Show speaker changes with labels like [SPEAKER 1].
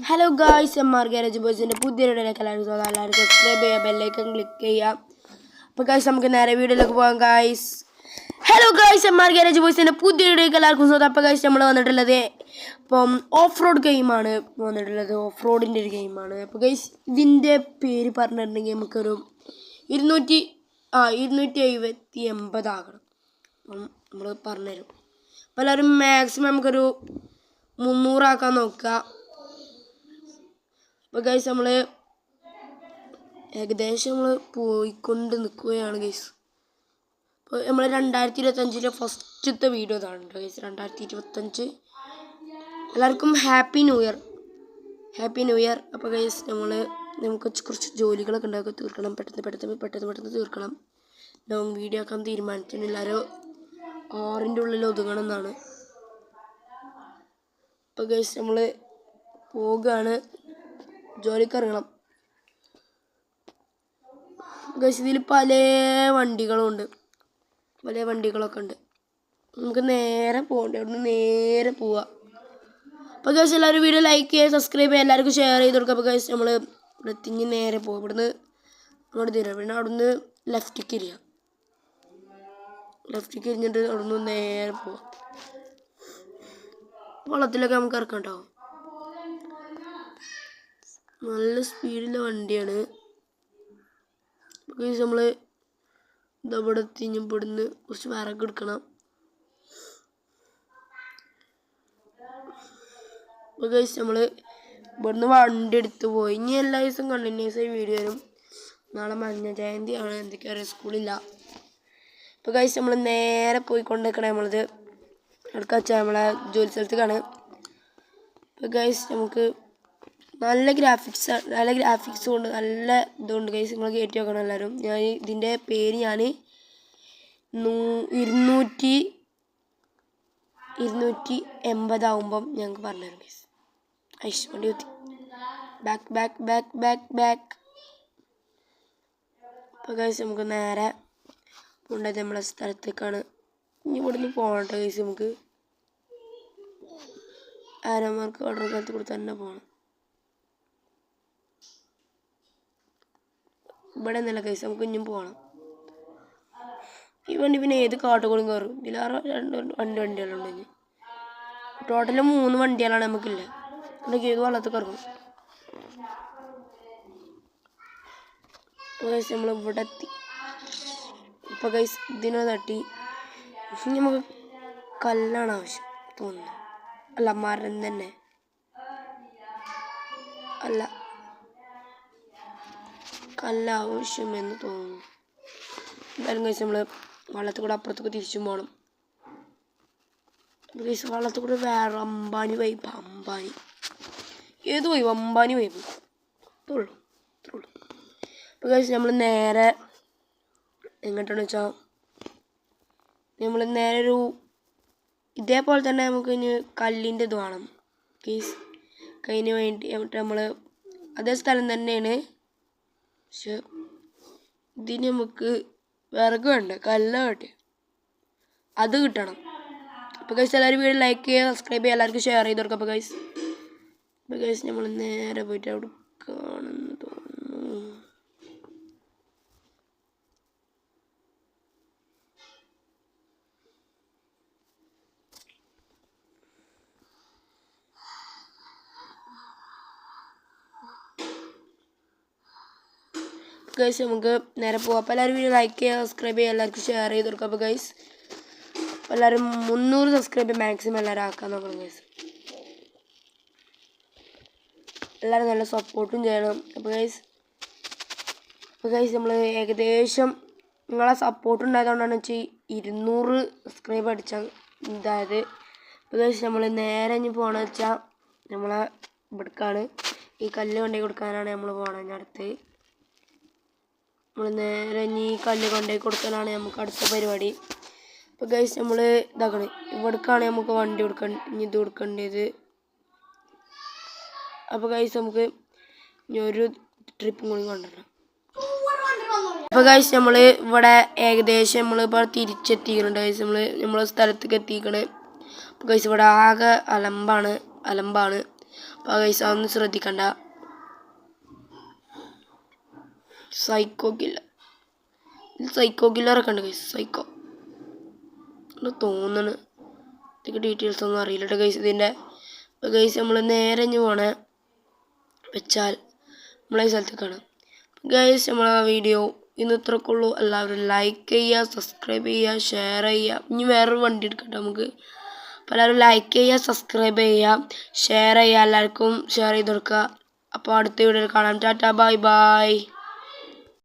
[SPEAKER 1] Hello guys, MR garage ബോയ്സിൻ്റെ പുതിയൊരു വീഡിയോയിലേക്ക് എല്ലാവരും സബ്സ്ക്രൈബ് ചെയ്യുക, ബെല്ലൈക്കൺ ക്ലിക്ക് ചെയ്യുക. അപ്പോൾ ഗായ്സ് നമുക്ക് നേരെ വീഡിയോയിലേക്ക് പോകാം. Guys hello guys, MR garage ബോയ്സിൻ്റെ പുതിയൊരു വീഡിയോയിലേക്ക് എല്ലാവർക്കും സ്വാഗതം. അപ്പോൾ ഗായ്സ് നമ്മൾ വന്നിട്ടുള്ളത് ഇപ്പം ഓഫ് റോഡ് ഗെയിമാണ് വന്നിട്ടുള്ളത്. ഓഫ് റോഡിൻ്റെ ഒരു ഗെയിമാണ്. അപ്പോൾ ഗായ്സ് ഇതിൻ്റെ പേര് പറഞ്ഞിട്ടുണ്ടെങ്കിൽ നമുക്കൊരു 280 ആകണം. അപ്പം നമ്മൾ പറഞ്ഞുതരും. അപ്പോൾ എല്ലാവരും മാക്സിമം നമുക്കൊരു 300 ആക്കാൻ നോക്കുക. അപ്പോൾ ഗൈസ് നമ്മൾ ഏകദേശം പോയിക്കൊണ്ട് നിൽക്കുകയാണ് ഗൈസ്. അപ്പോൾ നമ്മൾ 2025 ഫസ്റ്റത്തെ വീഡിയോ ഇതാണ് ഗൈസ്. 2025 എല്ലാവർക്കും ഹാപ്പി ന്യൂ ഇയർ. അപ്പോൾ ഗൈസ് നമുക്ക് കുറച്ച് ജോലികളൊക്കെ ഉണ്ടാക്കി തീർക്കണം. പെട്ടെന്ന് തീർക്കണം. ലോങ് വീഡിയോ ആക്കാൻ തീരുമാനിച്ചിട്ടില്ല. എല്ലാവരും 6ൻ്റെ ഉള്ളിൽ ഒതുങ്ങണം എന്നാണ്. അപ്പോൾ ഗൈസ് നമ്മൾ പോകുകയാണ്, ജോലിക്ക് ഇറങ്ങണം. ഗൈസ് ഇതിൽ പല വണ്ടികളൊക്കെ ഉണ്ട്. നമുക്ക് നേരെ പോകണ്ടേ, അവിടുന്ന് നേരെ പോവാം. അപ്പോൾ ഗൈസ് എല്ലാവരും വീഡിയോ ലൈക്ക് ചെയ്യുക, സബ്സ്ക്രൈബ് ചെയ്യുക, എല്ലാവർക്കും ഷെയർ ചെയ്ത് കൊടുക്കുക. അപ്പോൾ ഗൈസ് നമ്മൾ ഇവിടെ തിങ്ങി നേരെ പോകും. ഇവിടുന്ന് അങ്ങോട്ട് തിരിയാം. പിന്നെ അവിടുന്ന് ലെഫ്റ്റിക്ക് ഇരിഞ്ഞിട്ട് അവിടുന്ന് നേരെ പോവാം. വെള്ളത്തിലൊക്കെ നമുക്ക് ഇറക്കാം കേട്ടോ. നല്ല സ്പീഡിലുള്ള വണ്ടിയാണ്. ഗൈസ് നമ്മൾ ഇതവിടെ ഇവിടുന്ന് കുറച്ച് വിറക് എടുക്കണം. അപ്പോൾ ഗൈസ് നമ്മൾ ഇവിടുന്ന് വണ്ടി എടുത്ത് പോയി. ഇനി എല്ലാ ദിവസവും കണ്ടിന്യൂസ് ആയി വീഡിയോ വരും. നാളെ മഞ്ഞ ജയന്തിയാണ്, എന്തൊക്കെയാ പറയുക, സ്കൂളില്ല. അപ്പോൾ ഗൈസ് നമ്മൾ നേരെ പോയിക്കൊണ്ടിരിക്കണേ. നമ്മളത് അടുക്ക വെച്ചാൽ നമ്മളെ ജോലി സ്ഥലത്തേക്കാണ്. അപ്പോൾ ഗൈസ് നമുക്ക് നല്ല ഗ്രാഫിക്സ് കൊണ്ട് നല്ല ഇതുകൊണ്ട് ഗൈസ് നിങ്ങൾ കയറ്റി വെക്കണം എല്ലാവരും. ഇതിൻ്റെ പേര് 280 ആകുമ്പം ഞങ്ങൾക്ക് പറഞ്ഞുതരും ഗൈസ്. വണ്ടി കുത്തി ബാക്ക്. അപ്പോൾ ഗൈസ് നമുക്ക് നേരെ കൊണ്ടുപോയത് നമ്മളെ സ്ഥലത്തേക്കാണ്. ഇനി ഇവിടുന്ന് പോകണം ഗൈസ്. നമുക്ക് ആരോമാർക്ക് ഓർഡർ സ്ഥലത്ത് കൂടെ തന്നെ പോകണം. ഇവിടെ നിന്നല്ല ഗൈസ്, നമുക്ക് ഇനിയും പോകണം. ഈ വണ്ടി പിന്നെ ഏത് കാട്ടുകൂടും കയറും. ഇതിലാറ് വണ്ടികളുണ്ടെങ്കിൽ ടോട്ടല് 3 വണ്ടികളാണ് നമുക്കില്ല. അല്ലെങ്കിൽ ഏത് വെള്ളത്തിൽ കറങ്ങും. അപ്പോൾ ഗൈസ് നമ്മൾ ഇവിടെ എത്തി. ഇപ്പോൾ ഗൈസ് ഇതിനെ തട്ടി. ഇനി നമുക്ക് കല്ലാണ് ആവശ്യം തോന്നുന്നു. അല്ല, മരം തന്നെ അല്ല, കല്ല് ആവശ്യമെന്ന് തോന്നുന്നു. എന്തായാലും ഗൈസ് നമ്മൾ വള്ളത്തിൽ കൂടെ അപ്പുറത്തേക്ക് തിരിച്ചും പോകണം. ഗൈസ് വള്ളത്തിൽ കൂടെ വേറെ അംബാനി വൈബ്. അംബാനി വൈബ് ഇത്രയുള്ളൂ. അപ്പോൾ ഗൈസ് നമ്മൾ നേരെ എങ്ങോട്ടാണെന്ന് വെച്ചാൽ നമ്മൾ നേരെ ഒരു ഇതേപോലെ തന്നെ നമുക്ക് ഇനി കല്ലിൻ്റെ ഇത് വേണം ഗൈസ്. കയ്യിന് വേണ്ടി നമ്മൾ അതേ സ്ഥലം തന്നെയാണ്, പക്ഷെ ഇതിന് നമുക്ക് വിറക് വേണ്ട, കല്ല് വേണ്ടേ, അത് കിട്ടണം. അപ്പോൾ ഗൈസ് എല്ലാവരും വീഡിയോ ലൈക്ക് ചെയ്യുക, സബ്സ്ക്രൈബ് ചെയ്യുക, എല്ലാവർക്കും ഷെയർ ചെയ്ത് കൊടുക്കുക. അപ്പോൾ ഗൈസ് നമ്മൾ നേരെ പോയിട്ട് അവിടെ കാണുന്നു തോന്നുന്നു. ഗൈസ് നമുക്ക് നേരെ പോകാം. അപ്പോൾ എല്ലാവരും വീഡിയോ ലൈക്ക് ചെയ്യുക, സബ്സ്ക്രൈബ് ചെയ്യുക, എല്ലാവർക്കും ഷെയർ ചെയ്ത് കൊടുക്കുക. അപ്പോൾ ഗൈസ് എല്ലാവരും 300 സബ്സ്ക്രൈബ് മാക്സിമം എല്ലാവരും ആക്കാൻ നോക്കണം ഗൈസ്. എല്ലാവരും നല്ല സപ്പോർട്ടും ചെയ്യണം. അപ്പോൾ ഗൈസ് നമ്മൾ ഏകദേശം നിങ്ങളെ സപ്പോർട്ട് ഉണ്ടായതുകൊണ്ടാണ് വെച്ചാൽ 200 സബ്സ്ക്രൈബ് അടിച്ച ഇതായത്. അപ്പോൾ ഗൈസ് നമ്മൾ നേരെ ഇനി പോകണമെന്ന് വെച്ചാൽ നമ്മളെ ഇവിടേക്കാണ്. ഈ കല്ല് കൊണ്ടുപോയി കൊടുക്കാനാണ് നമ്മൾ പോകണം. അടുത്ത് നമ്മൾ നേരെ ഇനി കല്ല് കൊണ്ടുപോയി കൊടുക്കാനാണ് നമുക്ക് അടുത്ത പരിപാടി. അപ്പോൾ ഗൈസ് നമ്മൾ ഇതാക്കണം, ഇവിടേക്കാണ് നമുക്ക് വണ്ടി ഇനി ഇത് കൊടുക്കേണ്ടത്. അപ്പോൾ ഗൈസ് നമുക്ക് ഇനി ഒരു ട്രിപ്പും കൂടി കൊണ്ടുവരണം. അപ്പോൾ ഗൈസ് നമ്മൾ ഇവിടെ ഏകദേശം നമ്മളിപ്പോൾ തിരിച്ചെത്തിക്കുന്നുണ്ട് ഗൈസ്. നമ്മളെ സ്ഥലത്തേക്ക് എത്തിക്കണേ. അപ്പോൾ ഗൈസ് ഇവിടെ ആകെ അലമ്പാണ്. അപ്പോൾ ഗൈസ് അതൊന്നും ശ്രദ്ധിക്കണ്ട. സൈക്കോ കില്ലർ, സൈക്കോ കില്ലറൊക്കെ ഉണ്ട് ഗൈസ്. സൈക്കോ തോന്നണ്, ഇതൊക്കെ ഡീറ്റെയിൽസ് ഒന്നും അറിയില്ല കേട്ടോ ഗൈസ് ഇതിൻ്റെ. അപ്പോൾ ഗൈസ് നമ്മൾ നേരെ പോണേ വെച്ചാൽ നമ്മളെ ഈ സ്ഥലത്തേക്കാണ്. ഗൈസ് നമ്മളെ വീഡിയോ ഇന്ന് ഇത്രയൊക്കെ ഉള്ളൂ. എല്ലാവരും ലൈക്ക് ചെയ്യുക, സബ്സ്ക്രൈബ് ചെയ്യുക, ഷെയർ ചെയ്യുക. ഇനി വേറൊരു വണ്ടി എടുക്കട്ടെ നമുക്ക്. അപ്പോൾ എല്ലാവരും ലൈക്ക് ചെയ്യുക, സബ്സ്ക്രൈബ് ചെയ്യുക, ഷെയർ ചെയ്യുക, എല്ലാവർക്കും ഷെയർ ചെയ്ത് കൊടുക്കുക. അപ്പോൾ അടുത്ത വീഡിയോയിൽ കാണാം. Tata bye bye.